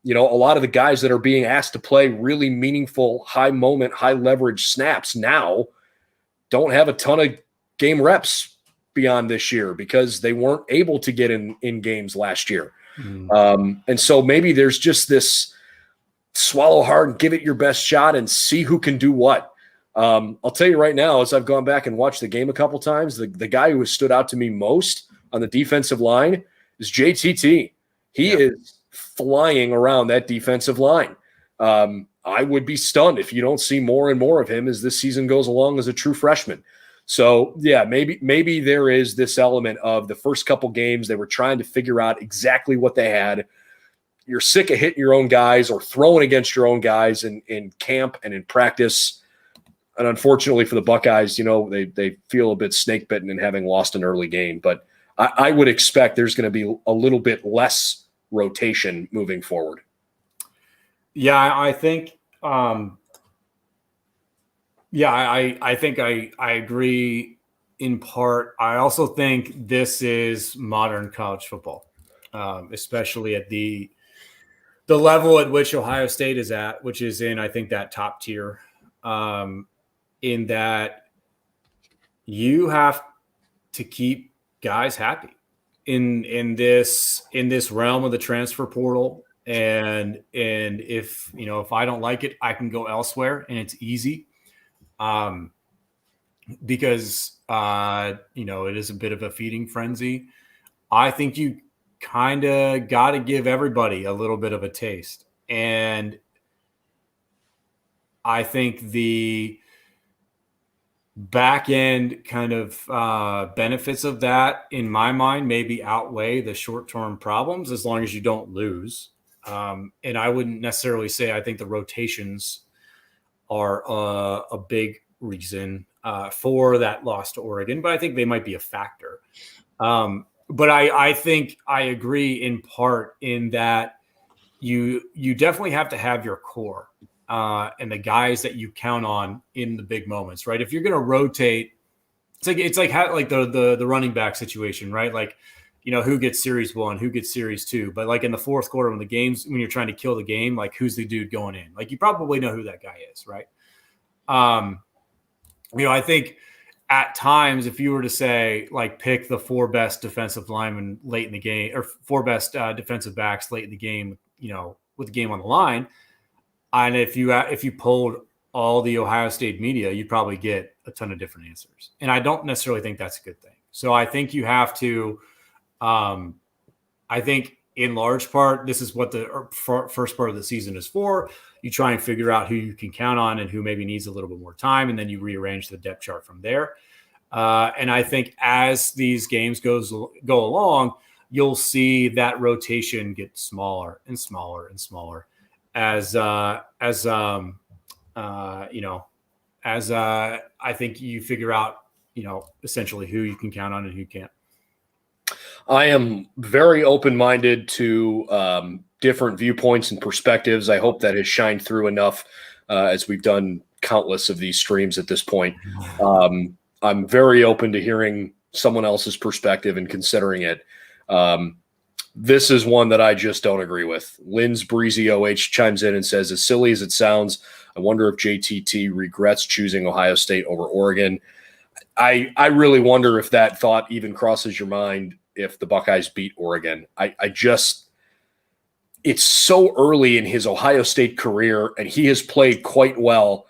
A lot of the guys that are being asked to play really meaningful, high moment, high leverage snaps now don't have a ton of game reps beyond this year because they weren't able to get in games last year. And so maybe there's just this swallow hard and give it your best shot and see who can do what. I'll tell you right now, as I've gone back and watched the game a couple times, the guy who has stood out to me most on the defensive line is JTT. He is flying around that defensive line. I would be stunned if you don't see more and more of him as this season goes along as a true freshman. So, yeah, maybe there is this element of the first couple games they were trying to figure out exactly what they had. You're sick of hitting your own guys or throwing against your own guys in camp and in practice. And unfortunately for the Buckeyes, they feel a bit snake bitten in having lost an early game. But I would expect there's going to be a little bit less rotation moving forward. Yeah, I think I think I agree in part. I also think this is modern college football, especially at the level at which Ohio State is at, which is in, I think, that top tier, in that you have to keep guys happy in this realm of the transfer portal. And if I don't like it, I can go elsewhere, and it's easy. Because it is a bit of a feeding frenzy. I think you kind of got to give everybody a little bit of a taste. And I think the back end kind of benefits of that, in my mind, maybe outweigh the short-term problems as long as you don't lose. And I wouldn't necessarily say I think the rotations are a big reason for that loss to Oregon, but I think they might be a factor. But I think I agree in part in that you definitely have to have your core and the guys that you count on in the big moments, right? If you're going to rotate, it's like the running back situation, right? Like, who gets series 1, who gets series 2, but like in the fourth quarter when the games, when you're trying to kill the game, like who's the dude going in? Like you probably know who that guy is, right? I think at times, if you were to say, like, pick the 4 best defensive linemen late in the game or 4 best defensive backs late in the game, with the game on the line, and if you polled all the Ohio State media, you'd probably get a ton of different answers. And I don't necessarily think that's a good thing. So I think you have to, I think in large part, this is what the first part of the season is for. You try and figure out who you can count on and who maybe needs a little bit more time, and then you rearrange the depth chart from there. And I think as these games go along, you'll see that rotation get smaller and smaller and smaller as I think you figure out, essentially who you can count on and who can't. I am very open-minded to different viewpoints and perspectives. I hope that has shined through enough as we've done countless of these streams at this point. I'm very open to hearing someone else's perspective and considering it. This is one that I just don't agree with. Lynn's Breezy OH chimes in and says, as silly as it sounds, I wonder if JTT regrets choosing Ohio State over Oregon. I really wonder if that thought even crosses your mind if the Buckeyes beat Oregon. It's so early in his Ohio State career, and he has played quite well.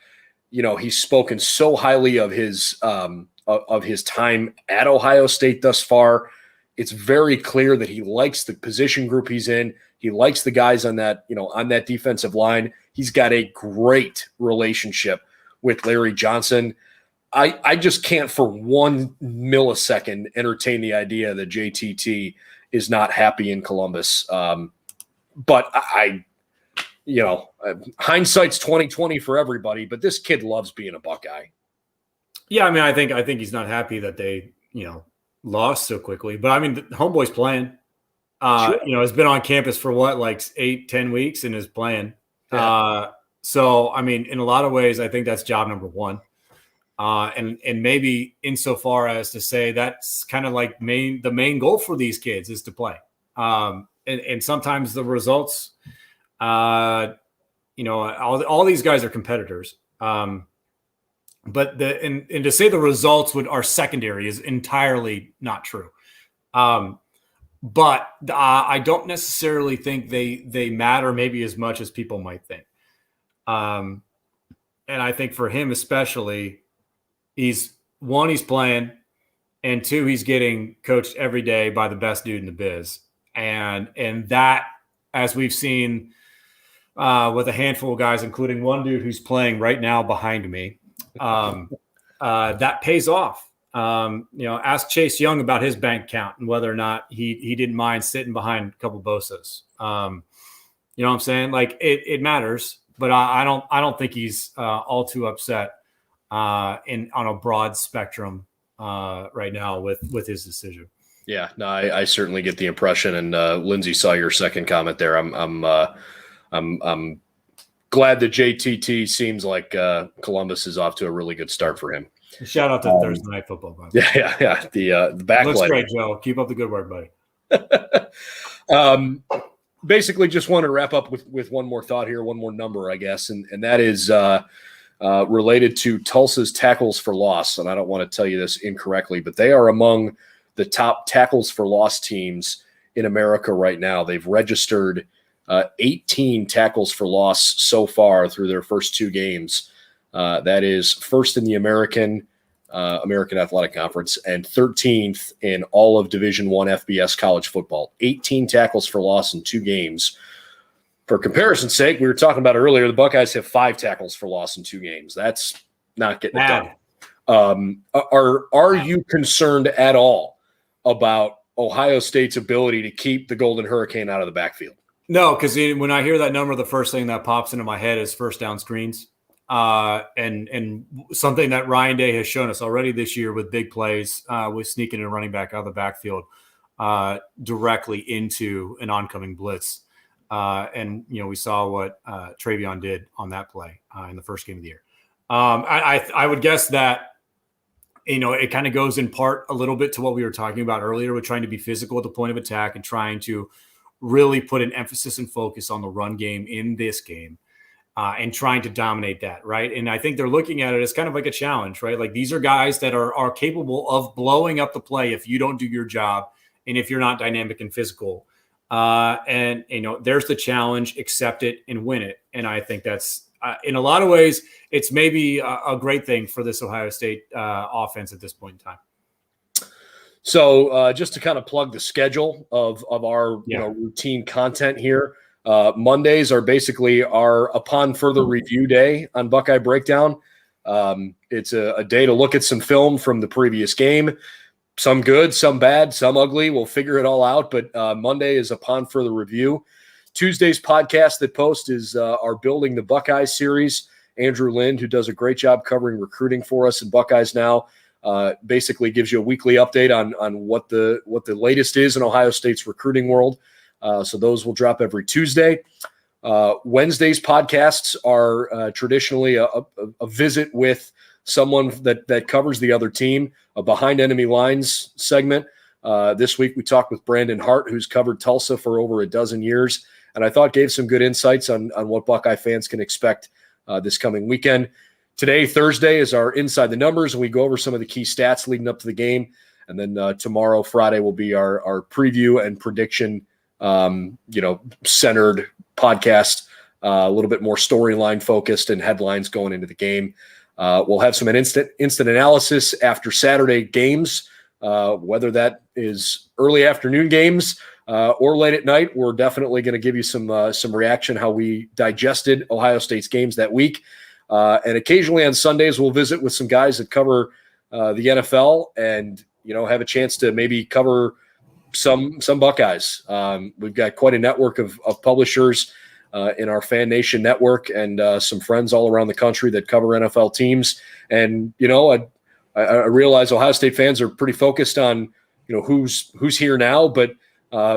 He's spoken so highly of his time at Ohio State thus far. It's very clear that he likes the position group he's in. He likes the guys on that defensive line. He's got a great relationship with Larry Johnson. I just can't for 1 millisecond entertain the idea that JTT is not happy in Columbus. But hindsight's 20/20 for everybody, but this kid loves being a Buckeye. Yeah, I mean, I think he's not happy that they, lost so quickly. But I mean, the homeboy's playing. Sure. Has been on campus for what, like 8-10 weeks and is playing. Yeah. So I mean, in a lot of ways, I think that's job number one. And maybe insofar as to say that's kind of like the main goal for these kids is to play. And sometimes the results, all these guys are competitors. But and to say the results are secondary is entirely not true. But I don't necessarily think they matter maybe as much as people might think. And I think for him especially, he's playing, and two, he's getting coached every day by the best dude in the biz. And that, as we've seen with a handful of guys, including one dude who's playing right now behind me, that pays off. Ask Chase Young about his bank account and whether or not he didn't mind sitting behind a couple Bosas. You know what I'm saying? Like it matters, but I don't think he's all too upset on a broad spectrum right now with his decision. Yeah, no, I certainly get the impression, and Lindsay saw your second comment there. I'm glad that JTT seems like Columbus is off to a really good start for him. Shout out to Thursday Night Football, buddy. Yeah. The backlight looks great, Joe. Keep up the good work, buddy. Basically, just want to wrap up with one more thought here, one more number, I guess, and that is related to Tulsa's tackles for loss. And I don't want to tell you this incorrectly, but they are among the top tackles for loss teams in America right now. They've registered 18 tackles for loss so far through their first two games. That is first in the American Athletic Conference and 13th in all of Division I FBS college football. 18 tackles for loss in 2 games. For comparison's sake, we were talking about earlier, the Buckeyes have 5 tackles for loss in 2 games. That's not getting it done. Are you concerned at all about Ohio State's ability to keep the Golden Hurricane out of the backfield? No, because when I hear that number, the first thing that pops into my head is first down screens. And something that Ryan Day has shown us already this year with big plays, with sneaking a running back out of the backfield directly into an oncoming blitz. And we saw what Travion did on that play in the first game of the year. I would guess that it kind of goes in part a little bit to what we were talking about earlier with trying to be physical at the point of attack and trying to really put an emphasis and focus on the run game in this game. And trying to dominate that, right? And I think they're looking at it as kind of like a challenge, right? Like these are guys that are capable of blowing up the play if you don't do your job and if you're not dynamic and physical. And there's the challenge, accept it and win it. And I think that's in a lot of ways, it's maybe a great thing for this Ohio State offense at this point in time. So just to kind of plug the schedule of our routine content here. Mondays are basically our upon further review day on Buckeye Breakdown. It's a day to look at some film from the previous game, some good, some bad, some ugly. We'll figure it all out. But Monday is upon further review. Tuesday's podcast that post is our Building the Buckeyes series. Andrew Lind, who does a great job covering recruiting for us in Buckeyes Now, basically gives you a weekly update on what the latest is in Ohio State's recruiting world. So those will drop every Tuesday. Wednesday's podcasts are traditionally a visit with someone that covers the other team, a Behind Enemy Lines segment. This week we talked with Brandon Hart, who's covered Tulsa for over a dozen years, and I thought gave some good insights on what Buckeye fans can expect this coming weekend. Today, Thursday, is our Inside the Numbers, and we go over some of the key stats leading up to the game. And then tomorrow, Friday, will be our preview and prediction, centered podcast, a little bit more storyline focused and headlines going into the game. We'll have some instant analysis after Saturday games, whether that is early afternoon games or late at night. We're definitely going to give you some reaction, how we digested Ohio State's games that week. And occasionally on Sundays, we'll visit with some guys that cover the NFL and, have a chance to maybe cover some Buckeyes. We've got quite a network of publishers in our Fan Nation network and some friends all around the country that cover NFL teams. And, I realize Ohio State fans are pretty focused on, who's here now, but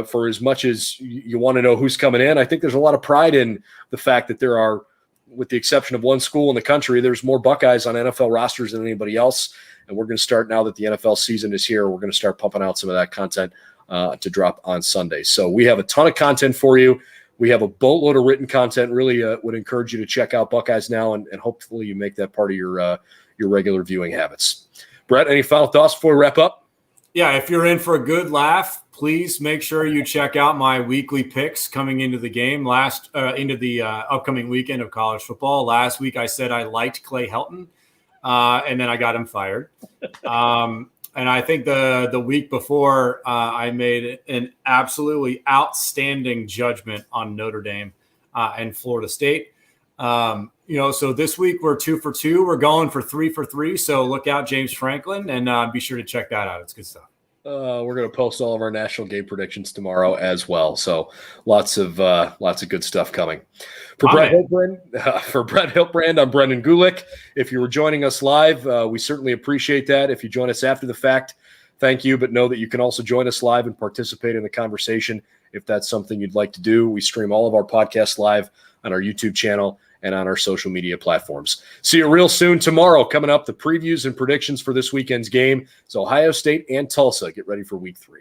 for as much as you want to know who's coming in, I think there's a lot of pride in the fact that there are, with the exception of one school in the country, there's more Buckeyes on NFL rosters than anybody else. And we're going to start, now that the NFL season is here, we're going to start pumping out some of that content to drop on Sunday. So we have a ton of content for you. We have a boatload of written content. Really would encourage you to check out Buckeyes Now, and hopefully you make that part of your regular viewing habits. Brett, any final thoughts before we wrap up? Yeah, if you're in for a good laugh, please make sure you check out my weekly picks coming into the game, into the upcoming weekend of college football. Last week I said I liked Clay Helton, and then I got him fired. And I think the week before I made an absolutely outstanding judgment on Notre Dame and Florida State. So this week we're 2 for 2. We're going for 3 for 3. So look out, James Franklin, and be sure to check that out. It's good stuff. We're going to post all of our national game predictions tomorrow as well. So lots of good stuff coming. For Brett Hiltbrand, I'm Brendan Gulick. If you were joining us live, we certainly appreciate that. If you join us after the fact, thank you. But know that you can also join us live and participate in the conversation if that's something you'd like to do. We stream all of our podcasts live on our YouTube channel and on our social media platforms. See you real soon. Tomorrow, coming up, the previews and predictions for this weekend's game. It's Ohio State and Tulsa. Get ready for week 3.